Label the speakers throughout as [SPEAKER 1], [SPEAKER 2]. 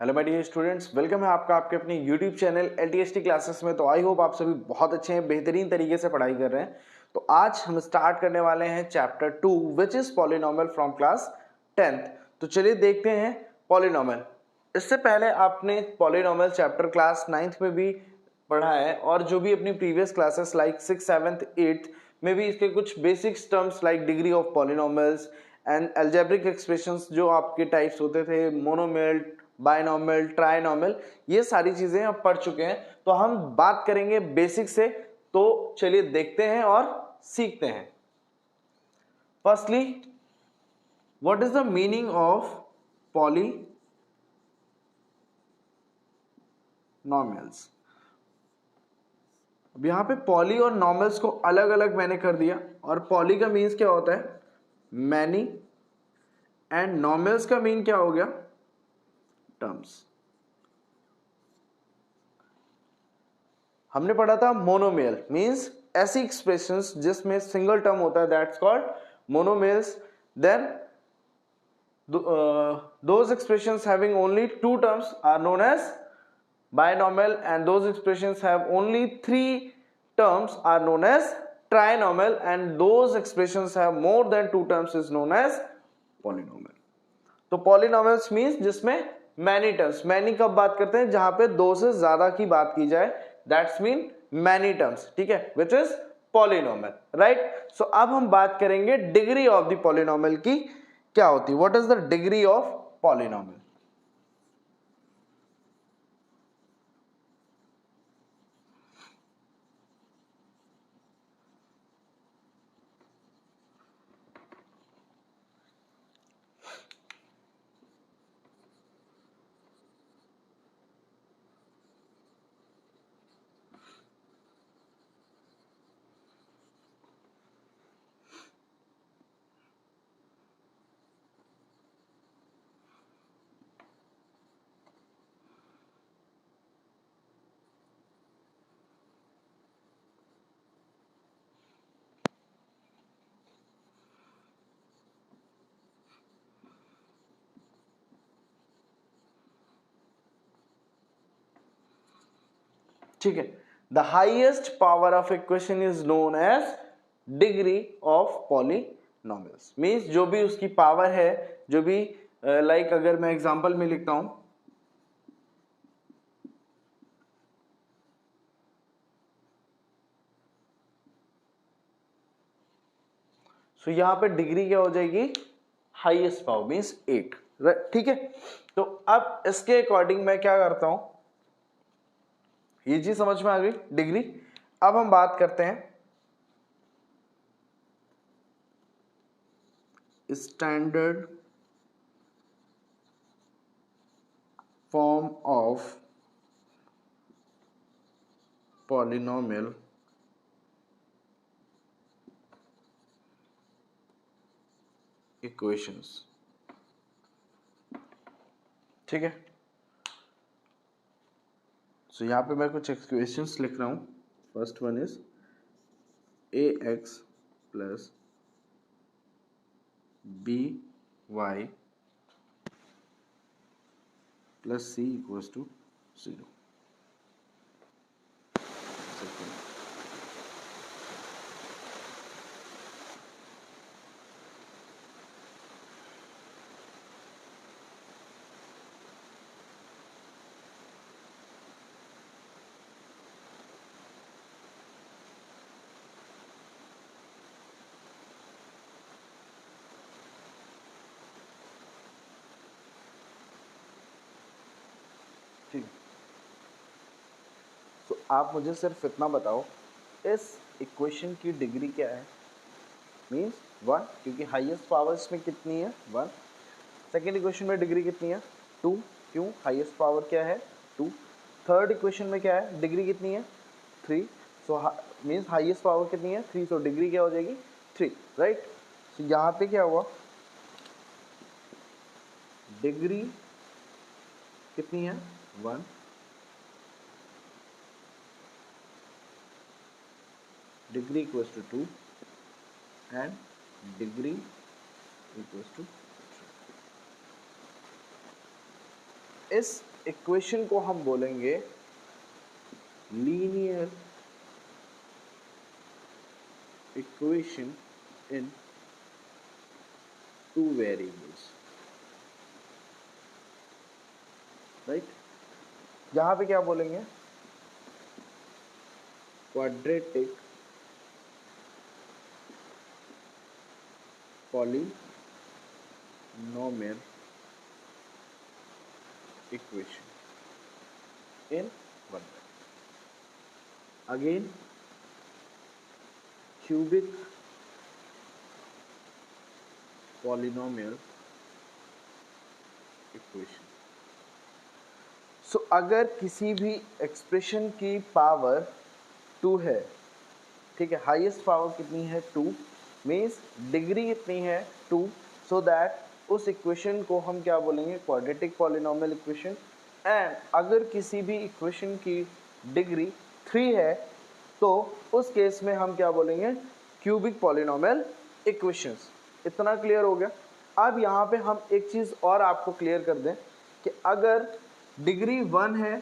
[SPEAKER 1] Hello my dear students, welcome है आपका आपके अपने यूट्यूब चैनल LTST क्लासेस में। तो आई होप आप सभी बहुत अच्छे हैं, बेहतरीन तरीके से पढ़ाई कर रहे हैं। तो आज हम स्टार्ट करने वाले हैं chapter 2 which is polynomial from class 10th। तो चलिए देखते हैं पॉलिनोमियल। इससे पहले आपने पॉलिनोमियल चैप्टर क्लास 9th में भी पढ़ा है और जो भी अपनी previous classes like 6th 7th 8th में भी इसके कुछ basics terms like degree of polynomials and algebraic expressions जो आपके टाइप्स होते थे, मोनोमियल, बायनोमियल, ट्राइनोमियल, ये सारी चीजें आप पढ़ चुके हैं। तो हम बात करेंगे बेसिक से। तो चलिए देखते हैं और सीखते हैं। Firstly, what is the meaning of polynomials. अब यहां पे पॉली और नॉर्मल्स को अलग अलग मैंने कर दिया। और पॉली का मीन्स क्या होता है? मैनी। एंड नॉर्मल्स का मीन क्या हो गया? टर्म्स। हमने पढ़ा था मोनोमियल मींस ऐसी एक्सप्रेशंस जिसमें सिंगल टर्म होता है, that's called monomials. Then those expressions having only two terms are known as binomial, and those expressions have only three terms are known as trinomial, and those expressions have more than two terms is known as polynomial. तो polynomials means जिसमें many terms. Many कब बात करते हैं? जहां पे दो से ज्यादा की बात की जाए, दैट्स मीन मैनी टर्म्स। ठीक है, विच इज पॉलिनोमियल, राइट। सो अब हम बात करेंगे डिग्री ऑफ द पॉलिनोमियल की क्या होती है। What is the degree of polynomial? ठीक है, the highest power of equation is known as degree of polynomials. Means जो भी उसकी पावर है, जो भी लाइक अगर मैं एग्जांपल में लिखता हूं, सो यहां पे डिग्री क्या हो जाएगी? Highest power means 8। ठीक है, तो अब इसके अकॉर्डिंग मैं क्या करता हूं, ये चीज समझ में आ गई डिग्री। अब हम बात करते हैं standard form of polynomial equations. ठीक है, सो यहां पे मैं कुछ इक्वेशंस लिख रहा हूं। First one is ax plus by plus c equals to 0। ठीक, तो आप मुझे सिर्फ इतना बताओ, इस इक्वेशन की डिग्री क्या है? मीन्स 1, क्योंकि हाईएस्ट पावर इसमें कितनी है? 1। सेकेंड इक्वेशन में डिग्री कितनी है? 2, क्यों? हाईएस्ट पावर क्या है? 2। थर्ड इक्वेशन में क्या है? डिग्री कितनी है? 3। सो मीन्स हाईएस्ट पावर कितनी है? 3। सो डिग्री क्या हो जाएगी? 3, राइट। तो यहाँ पे क्या हुआ? डिग्री कितनी है? 1। Degree equals to 2 and degree equals to 3। इस इक्वेशन को हम बोलेंगे linear equation in two variables, right. यहां पे क्या बोलेंगे, quadratic polynomial equation in one, again cubic polynomial equation. So अगर किसी भी एक्सप्रेशन की पावर 2 है, ठीक है, हाईएस्ट पावर कितनी है 2, मीन्स डिग्री कितनी है 2, सो दैट उस इक्वेशन को हम क्या बोलेंगे, क्वाड्रेटिक पॉलिनोमियल इक्वेशन। एंड अगर किसी भी इक्वेशन की डिग्री 3 है तो उस केस में हम क्या बोलेंगे, क्यूबिक पॉलिनोमियल इक्वेशंस। इतना क्लियर हो गया। अब यहाँ पे हम एक चीज़ और आपको क्लियर कर दें कि अगर डिग्री 1 है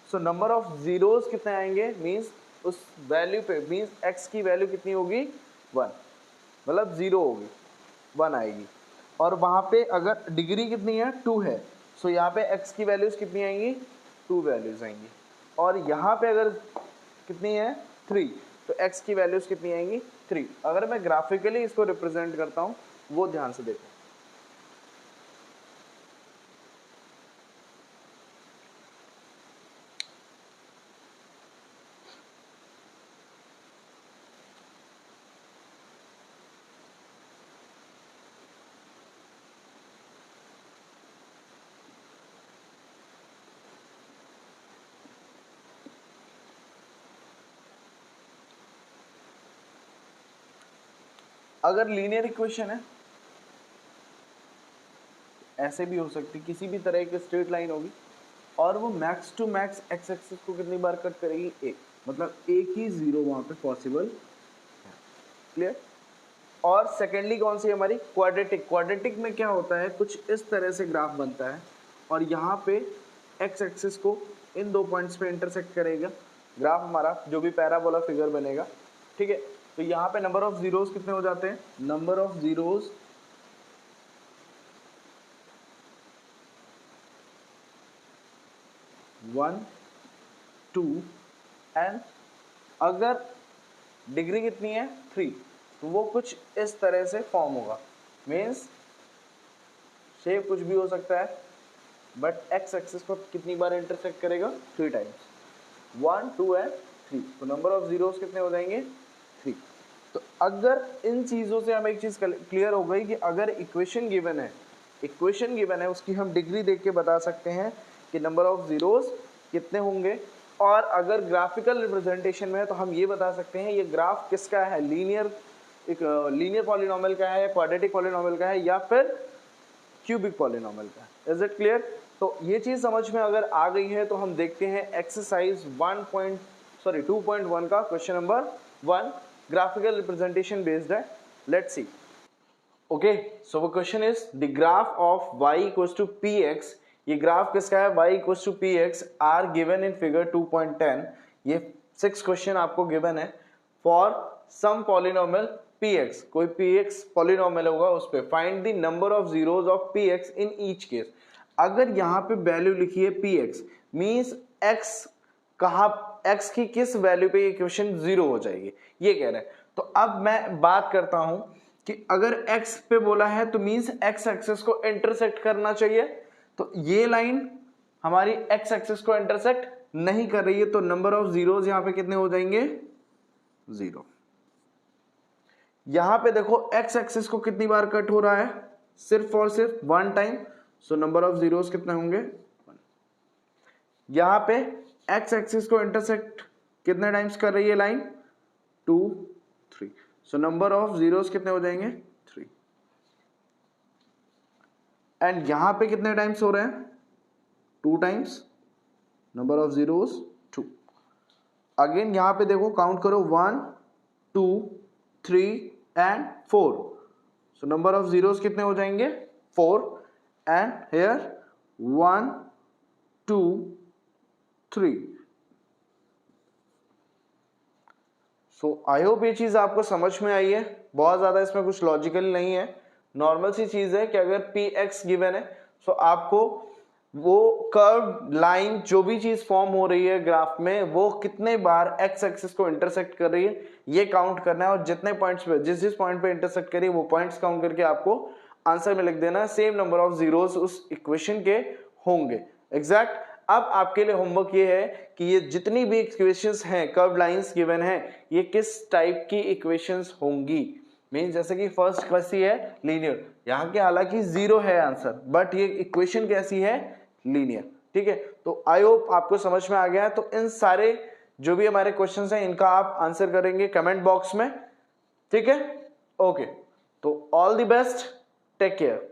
[SPEAKER 1] सो नंबर ऑफ जीरोस कितने आएंगे, मीन्स उस वैल्यू पे, मीन्स x की वैल्यू कितनी होगी 1, मतलब 0 होगी, 1 आएगी। और वहाँ पे अगर डिग्री कितनी है 2 है, सो यहाँ पे x की वैल्यूज़ कितनी आएंगी, 2 वैल्यूज़ आएंगी। और यहाँ पे अगर कितनी है 3, तो x की वैल्यूज़ कितनी आएंगी 3। अगर मैं ग्राफिकली इसको रिप्रेजेंट करता हूँ वो ध्यान से देखो। अगर लीनियर इक्वेशन है, ऐसे भी हो सकती, किसी भी तरह की स्ट्रेट लाइन होगी और वो max to max X axis को कितनी बार कट करेगी, एक, मतलब एक ही जीरो वहां पे पॉसिबल है। क्लियर। और सेकेंडली कौन सी हमारी, क्वाड्रेटिक। क्वाड्रेटिक में क्या होता है, कुछ इस तरह से ग्राफ बनता है और यहाँ पे एक्स एक्सिस को इन 2 पॉइंट्स पे इंटरसेक्ट करेगा ग्राफ हमारा, जो भी पैराबोला फिगर बनेगा, ठीक है। तो यहाँ पे नंबर ऑफ जीरोस कितने हो जाते हैं, नंबर ऑफ जीरोस 1 2 एंड अगर डिग्री कितनी है 3, तो वो कुछ इस तरह से फॉर्म होगा, मीन्स शेप कुछ भी हो सकता है, बट एक्स एक्सिस को कितनी बार इंटरसेक्ट करेगा, 3 टाइम्स, 1 2 एंड 3। तो नंबर ऑफ जीरोस कितने हो जाएंगे 3। तो अगर इन चीज़ों से हमें एक चीज़ क्लियर हो गई कि अगर इक्वेशन गिवन है उसकी हम डिग्री देख के बता सकते हैं कि नंबर ऑफ जीरोस कितने होंगे। और अगर ग्राफिकल रिप्रेजेंटेशन में है तो हम ये बता सकते हैं ये ग्राफ किसका है, लीनियर पॉलिनोमियल का है, क्वाड्रेटिक पॉलिनोमियल का है, या फिर क्यूबिक पॉलिनोमियल का है। Is it clear. तो ये चीज़ समझ में अगर आ गई है तो हम देखते हैं एक्सरसाइज 2.1 का question number 1, graphical representation based है। Let's see. ओके, सो वो question is the graph of y equals to px। ये ग्राफ किसका है, y equals to px are given in figure 2.10। ये 6 क्वेश्चन आपको गिवन है फॉर सम पॉलिनोमियल px, कोई px polynomial होगा उस पे find the number of zeros of px in each case. अगर यहाँ पे वैल्यू लिखी है px, मींस x कहाँ, x की किस वैल्यू पे ये क्वेश्चन 0 हो जाएगी, ये कह रहे हैं। तो अब मैं बात करता हूं कि अगर x पे बोला है तो मींस x एक्सिस को इंटरसेक्ट करना चाहिए, तो ये लाइन हमारी x एक्सिस को इंटरसेक्ट नहीं कर रही है, तो नंबर ऑफ जीरोस यहां पे कितने हो जाएंगे 0। यहां पे देखो x एक्सिस को कितनी बार कट हो रहा है, सिर्फ और सिर्फ 1 time, so number of zeros कितने होंगे 1। यहां पे x एक्सिस को इंटरसेक्ट कितने टाइम्स कर रही है line, 2 3, so number of zeros कितने हो जाएंगे 3। एंड यहां पे कितने टाइम्स हो रहे हैं, 2 times, number of zeros 2। Again यहां पे देखो काउंट करो 1 2 3 and 4, so number of zeros कितने हो जाएंगे 4। And here 1 2 3। So I hope ये चीज आपको समझ में आई है। बहुत ज्यादा इसमें कुछ लॉजिकल नहीं है, नॉर्मल सी चीज है कि अगर पी एक्स गिवन है तो आपको वो कर्व लाइन जो भी चीज फॉर्म हो रही है ग्राफ में वो कितने बार एक्स एक्सिस को इंटरसेक्ट कर रही है ये काउंट करना है, और जितने पॉइंट्स पे जिस पॉइंट पे इंटरसेक्ट करी वो पॉइंट्स काउंट करके आपको आंसर में लिख देना है। सेम नंबर ऑफ जीरोस उस इक्वेशन के होंगे एग्जैक्ट। अब आपके लिए होमवर्क ये है कि ये जितनी भी इक्वेशंस हैं कर्व लाइंस गिवन है ये किस टाइप की इक्वेशंस होंगी। मीन जैसे कि फर्स्ट कैसी है, लीनियर। यहाँ के हालांकि जीरो है आंसर, बट ये इक्वेशन कैसी है, लीनियर। ठीक है, तो आई होप आपको समझ में आ गया है। तो इन सारे जो भी हमारे क्वेश्चंस हैं इनका आप आंसर करेंगे कमेंट बॉक्स में। ठीक है, ओके, तो all the best, take care.